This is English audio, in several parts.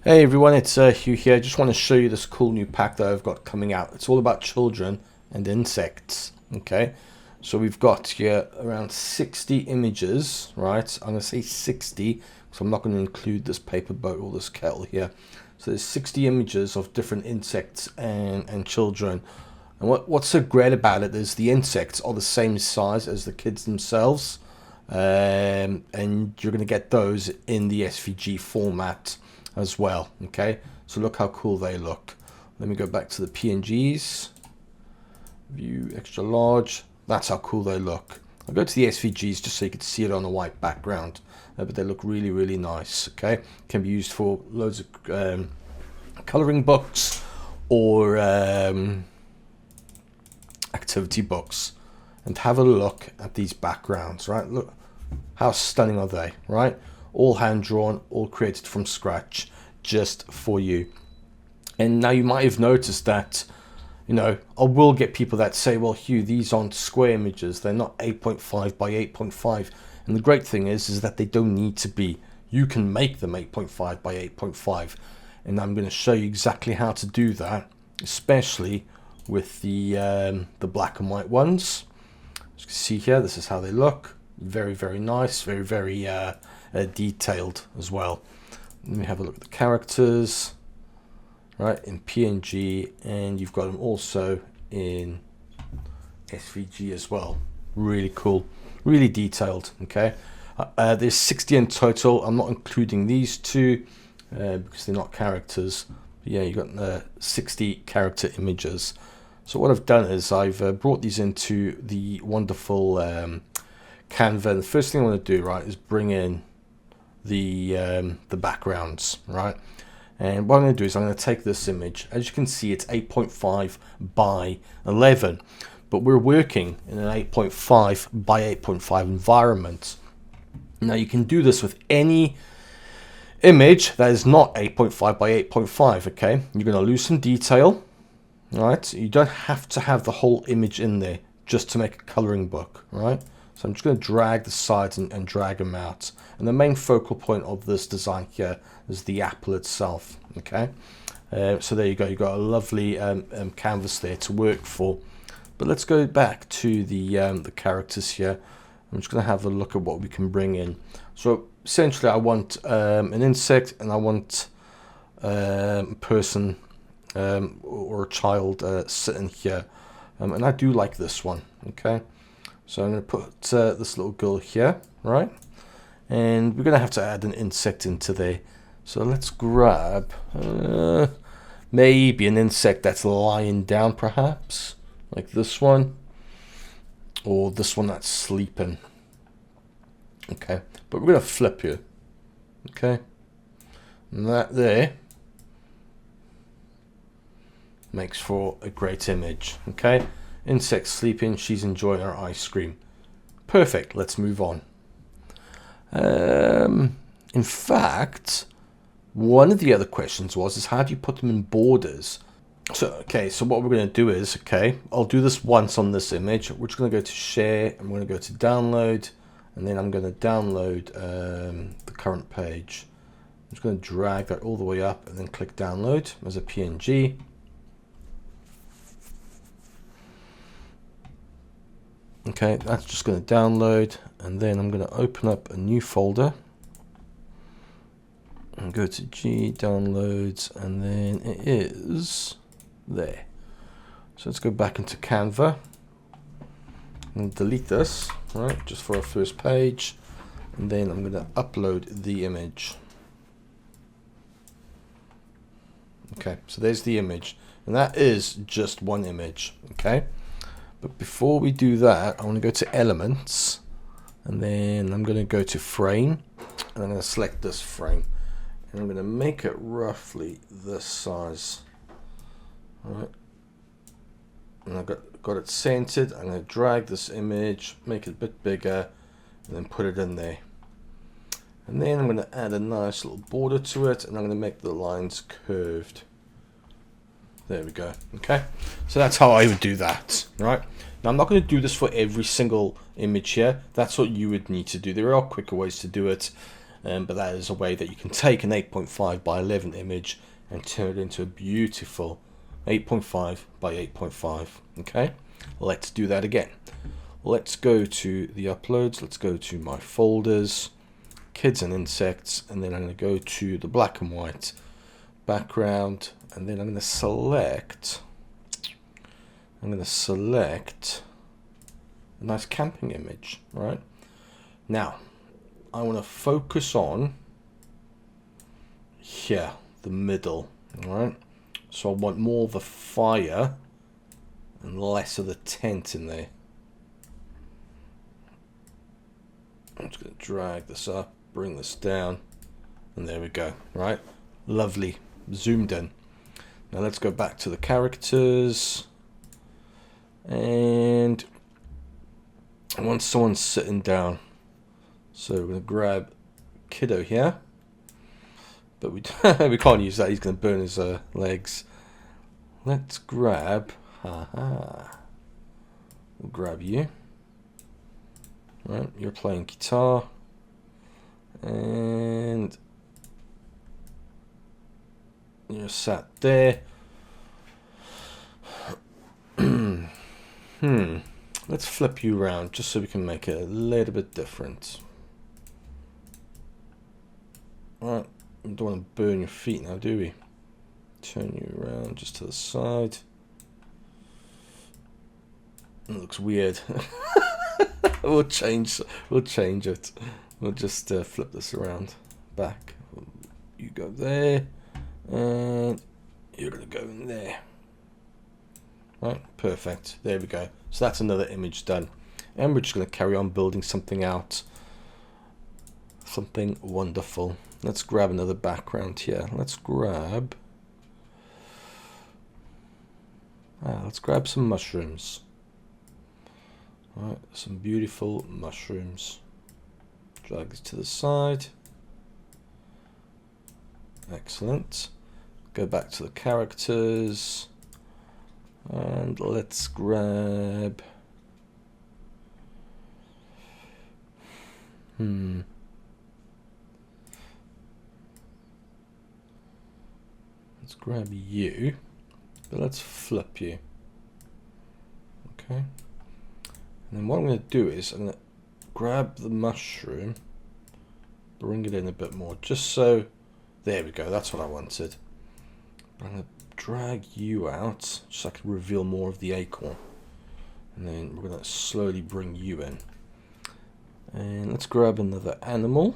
Hey everyone, it's Hugh here. I just want to show you this cool new pack that I've got coming out. It's all about children and insects. Okay, so we've got here around 60 images, right? I'm going to say 60, so I'm not going to include this paper boat or this kettle here. So there's 60 images of different insects and children. And what's so great about it is the insects are the same size as the kids themselves. And you're going to get those in the SVG format as well. Okay, so look how cool they look. Let me go back to the PNGs, view extra large. That's how cool they look. I'll go to the SVGs just so you can see it on a white background, but they look really nice. Okay, can be used for loads of coloring books or activity books. And have a look at these backgrounds, right? Look how stunning are they, right? All hand drawn, all created from scratch just for you. And now you might have noticed that, you know, I will get people that say, well, Hugh, these aren't square images, they're not 8.5 by 8.5. And the great thing is that they don't need to be. You can make them 8.5 by 8.5. And I'm going to show you exactly how to do that, especially with the black and white ones. As you can see here, this is how they look. Very nice, very detailed as well. Let me have a look at the characters, right, in PNG, and you've got them also in SVG as well. Really cool, really detailed. Okay, there's 60 in total. I'm not including these two because they're not characters. But yeah, you've got 60 character images. So what I've done is I've brought these into the wonderful Canva. And the first thing I want to do, right, is bring in the backgrounds, right? And what I'm going to do is I'm going to take this image. As you can see, it's 8.5 by 11, but we're working in an 8.5 by 8.5 environment. Now you can do this with any image that is not 8.5 by 8.5. Okay, you're going to lose some detail. Right, you don't have to have the whole image in there just to make a coloring book, right? So I'm just going to drag the sides and drag them out. And the main focal point of this design here is the apple itself, okay? So there you go, you've got a lovely canvas there to work for. But let's go back to the characters here. I'm just going to have a look at what we can bring in. So essentially I want an insect and I want a person or a child sitting here, and I do like this one. Okay, so I'm going to put this little girl here, right, and we're going to have to add an insect into there. So let's grab maybe an insect that's lying down, perhaps like this one, or this one that's sleeping. Okay, but we're going to flip here. Okay, and that there makes for a great image. Okay, insect sleeping, she's enjoying her ice cream. Perfect, let's move on. In fact, one of the other questions is how do you put them in borders? So what we're going to do is, I'll do this once on this image. We're just going to go to share, I'm going to go to download, and then I'm going to download the current page. I'm just going to drag that all the way up and then click download as a PNG. Okay, that's just going to download, and then I'm going to open up a new folder and go to G downloads, and then it is there. So let's go back into Canva and delete this, right, just for our first page, and then I'm going to upload the image. Okay, so there's the image, and that is just one image. Okay, but before we do that, I want to go to elements, and then I'm going to go to frame, and I'm going to select this frame, and I'm going to make it roughly this size. All right, and I've got it centered. I'm going to drag this image, make it a bit bigger, and then put it in there. And then I'm going to add a nice little border to it, and I'm going to make the lines curved. There we go. Okay, so that's how I would do that, right? Now I'm not going to do this for every single image here. That's what you would need to do. There are quicker ways to do it. but that is a way that you can take an 8.5 by 11 image and turn it into a beautiful 8.5 by 8.5. Okay, let's do that again. Let's go to the uploads. Let's go to my folders, kids and insects, and then I'm going to go to the black and white background, and then I'm going to select a nice camping image. Right now I want to focus on here, the middle. All right, so I want more of the fire and less of the tent in there. I'm just going to drag this up, bring this down, and there we go. Right, lovely, zoomed in. Now let's go back to the characters, and I want someone sitting down, so we're going to grab Kiddo here, but we we can't use that, he's going to burn his legs. Let's grab, we'll grab you. Right, you're playing guitar, and you're sat there. Let's flip you around just so we can make it a little bit different. Alright, we don't want to burn your feet now, do we? Turn you around just to the side. It looks weird. We'll change it. We'll just flip this around back. You go there, and you're gonna go in there. Right, perfect. There we go. So that's another image done, and we're just gonna carry on building something out, something wonderful. Let's grab another background here. Let's grab some mushrooms. All right, some beautiful mushrooms. Drag this to the side. Excellent. Go back to the characters, and let's grab let's grab you, but let's flip you. Okay. And then what I'm going to do is I'm going to grab the mushroom, bring it in a bit more, just so, there we go, that's what I wanted. I'm going to drag you out, so I can reveal more of the acorn. And then we're going to slowly bring you in. And let's grab another animal,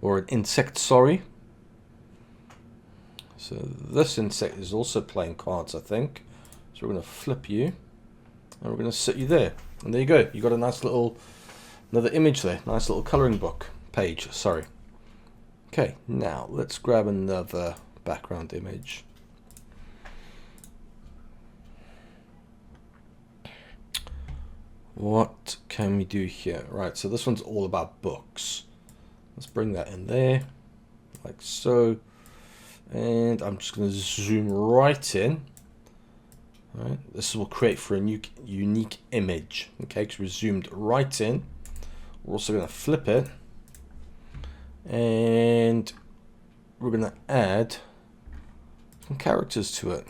or an insect, sorry. So this insect is also playing cards, I think. So we're going to flip you. And we're going to sit you there, and there you go. You got a nice little, another image there, nice little coloring book page. Sorry. Okay, now let's grab another background image. What can we do here? Right, so this one's all about books. Let's bring that in there, like so, and I'm just going to zoom right in. Right, this will create for a new unique image. Okay, because we zoomed right in. We're also going to flip it, and we're going to add some characters to it.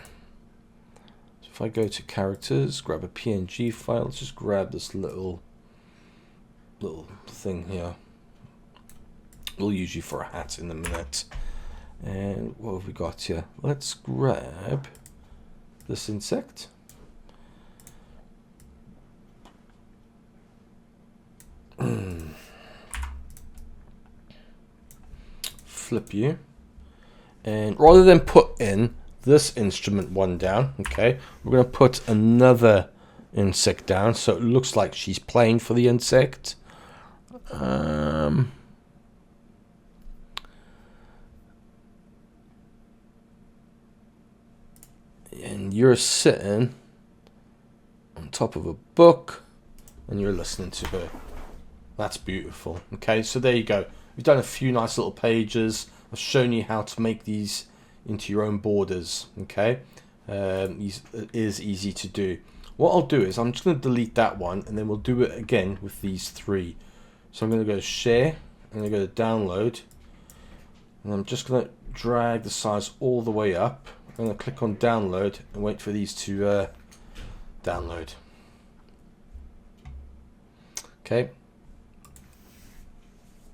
So if I go to characters, grab a PNG file, let's just grab this little thing here. We'll use you for a hat in a minute. And what have we got here? Let's grab this insect. Flip you, and rather than put in this instrument one down, okay, we're going to put another insect down so it looks like she's playing for the insect. And you're sitting on top of a book and you're listening to her. That's beautiful. Okay, so there you go. We've done a few nice little pages. I've shown you how to make these into your own borders. Okay, it is easy to do. What I'll do is I'm just going to delete that one, and then we'll do it again with these three. So I'm going to go share I'm going to go to download, and I'm just going to drag the size all the way up. I'm going to click on download and wait for these to download. Okay.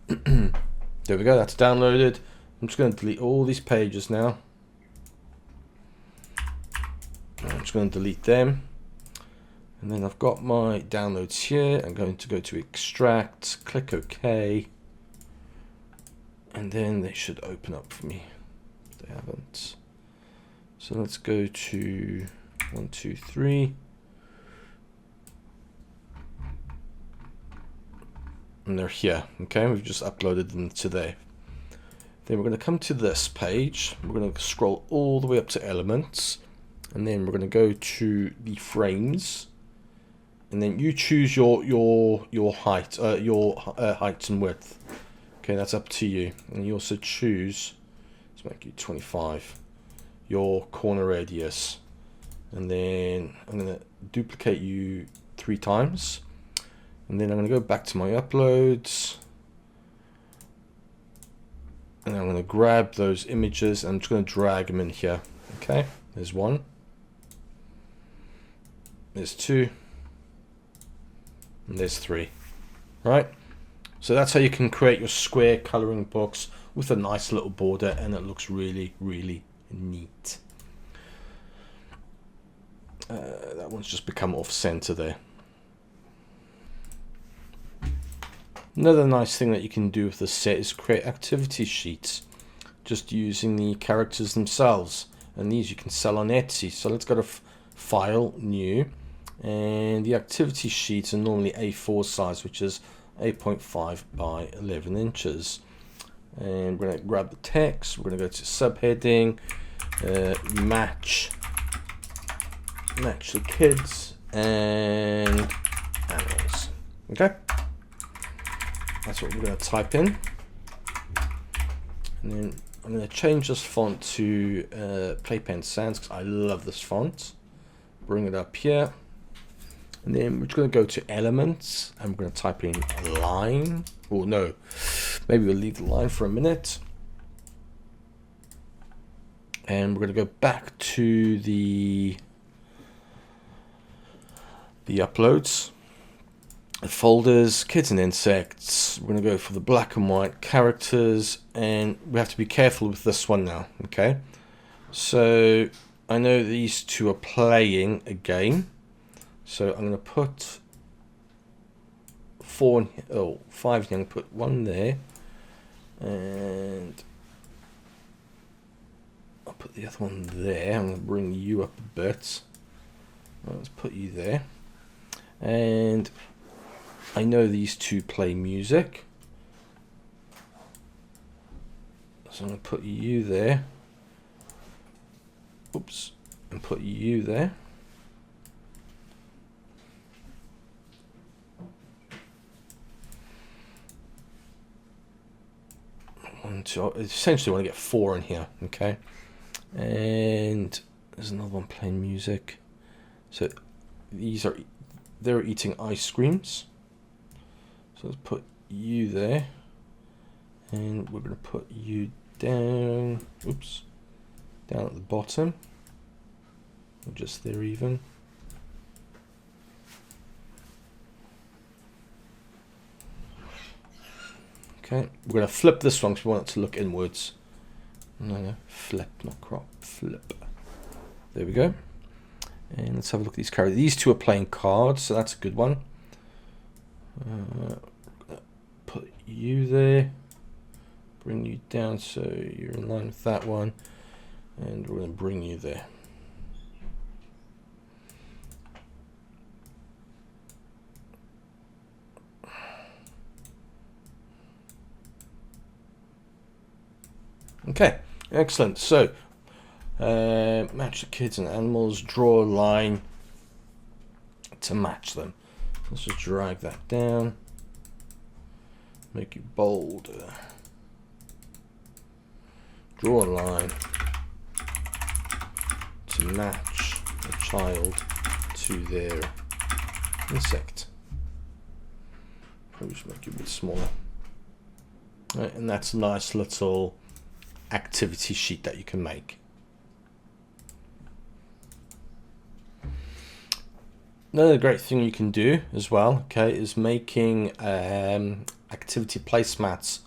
There we go, that's downloaded. I'm just going to delete all these pages now. I'm just going to delete them. And then I've got my downloads here. I'm going to go to extract, click OK. And then they should open up for me. They haven't. So let's go to 1, 2, 3. And they're here. Okay, we've just uploaded them to there. Then we're going to come to this page. We're going to scroll all the way up to elements. And then we're going to go to the frames. And then you choose your height, height and width. Okay, that's up to you. And you also choose, let's make it 25, your corner radius. And then I'm going to duplicate you 3 times. And then I'm going to go back to my uploads. And I'm going to grab those images and I'm just going to drag them in here. Okay, there's 1. There's 2. And there's 3. Right? So that's how you can create your square coloring books with a nice little border, and it looks really, really neat. That one's just become off center there. Another nice thing that you can do with the set is create activity sheets, just using the characters themselves. And these you can sell on Etsy. So let's go to File, New, and the activity sheets are normally A4 size, which is 8.5 by 11 inches. And we're going to grab the text. We're going to go to subheading, match the kids and animals. Okay, that's what we're going to type in. And then I'm going to change this font to Playpen Sans because I love this font. Bring it up here. And then we're just going to go to elements and we're going to type in line. Oh no, maybe we'll leave the line for a minute. And we're going to go back to the uploads, the folders, kids and insects. We're going to go for the black and white characters, and we have to be careful with this one now. Okay, so I know these two are playing a game. So I'm going to put 5 in here. I'm going to put 1 there. And I'll put the other one there. I'm going to bring you up a bit. Let's put you there. And I know these two play music. So I'm going to put you there. Oops. And put you there. Essentially want to get 4 in here. Okay, and there's another one playing music. So they're eating ice creams. So let's put you there, and we're going to put you down. Oops, down at the bottom, or just there even. Okay, we're going to flip this one because we want it to look inwards. No, flip, not crop, flip. There we go. And let's have a look at these characters. These two are playing cards, so that's a good one. Put you there. Bring you down so you're in line with that one. And we're going to bring you there. Okay, excellent. So, match the kids and animals, draw a line to match them. Let's just drag that down, make it bolder. Draw a line to match a child to their insect. Probably should make it a bit smaller. Right, and that's a nice little activity sheet that you can make. Another great thing you can do as well, okay, is making activity placemats,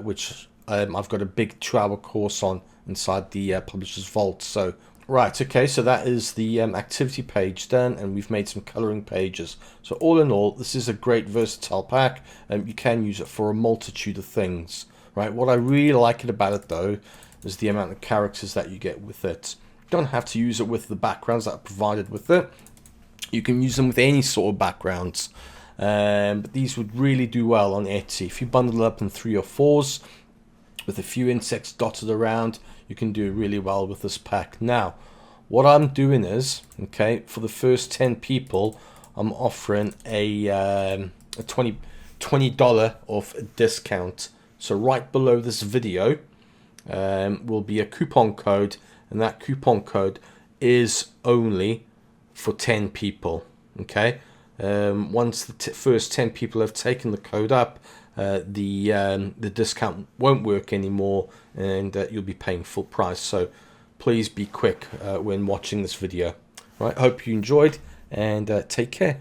which I've got a big 2-hour course on inside the Publisher's Vault. So, right, okay, so that is the activity page done, and we've made some coloring pages. So all in all, this is a great versatile pack, and you can use it for a multitude of things, right? What I really like about it, though, is the amount of characters that you get with it. You don't have to use it with the backgrounds that are provided with it. You can use them with any sort of backgrounds, but these would really do well on Etsy. If you bundle up in 3 or 4s with a few insects dotted around, you can do really well with this pack. Now, what I'm doing is, okay, for the first 10 people, I'm offering a $20 off discount. So right below this video will be a coupon code, and that coupon code is only for 10 people. Okay, once the first 10 people have taken the code up, the discount won't work anymore, and you'll be paying full price. So please be quick when watching this video. Right, hope you enjoyed, and take care.